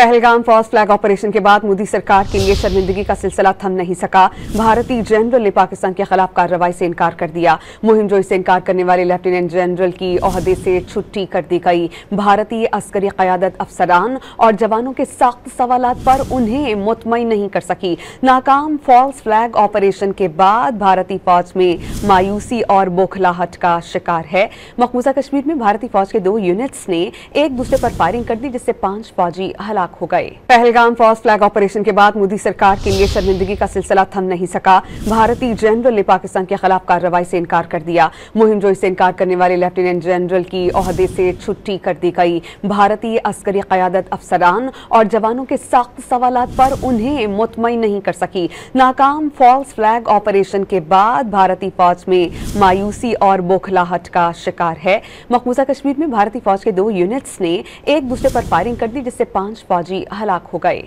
Pahalgam false flag operation के बाद मोदी सरकार के लिए शर्मिंदगी का सिलसिला थम नहीं सका। भारतीय जनरल ने पाकिस्तान के खिलाफ कार्रवाई से इनकार कर दिया। मुहिम जोई से इनकार करने वाले लेफ्टिनेंट जनरल की ओहदे से छुट्टी कर दी गई। भारतीय अस्करी क़यादत अफसरान और जवानों के सख्त सवालात पर उन्हें मुतमईन नहीं कर सकी। नाकाम फॉल्स फ्लैग ऑपरेशन के बाद भारतीय फौज में मायूसी और बौखलाहट का शिकार है। मकबूजा कश्मीर में भारतीय फौज के 2 यूनिट्स ने एक दूसरे पर फायरिंग कर दी, जिससे 5 फौजी हलाक हो गए। पहलगाम फॉल्स फ्लैग ऑपरेशन के बाद मोदी सरकार के लिए शर्मिंदगी का सिलसिला थम नहीं सका। भारतीय जनरल ने पाकिस्तान के खिलाफ कार्रवाई से इनकार कर दिया। मुहिम जोई से इनकार करने वाले लेफ्टिनेंट जनरल की ओहदे से छुट्टी कर दी गई। भारतीय अस्करी क़यादत अफसरान और जवानों के सख्त सवालात पर उन्हें मुतमईन नहीं कर सकी। नाकाम फॉल्स फ्लैग ऑपरेशन के बाद भारतीय फौज में मायूसी और बौखलाहट का शिकार है। मकबूजा कश्मीर में भारतीय फौज के 2 यूनिट्स ने एक दूसरे पर फायरिंग कर दी, जिससे 5 फौजी हलाक हो गए।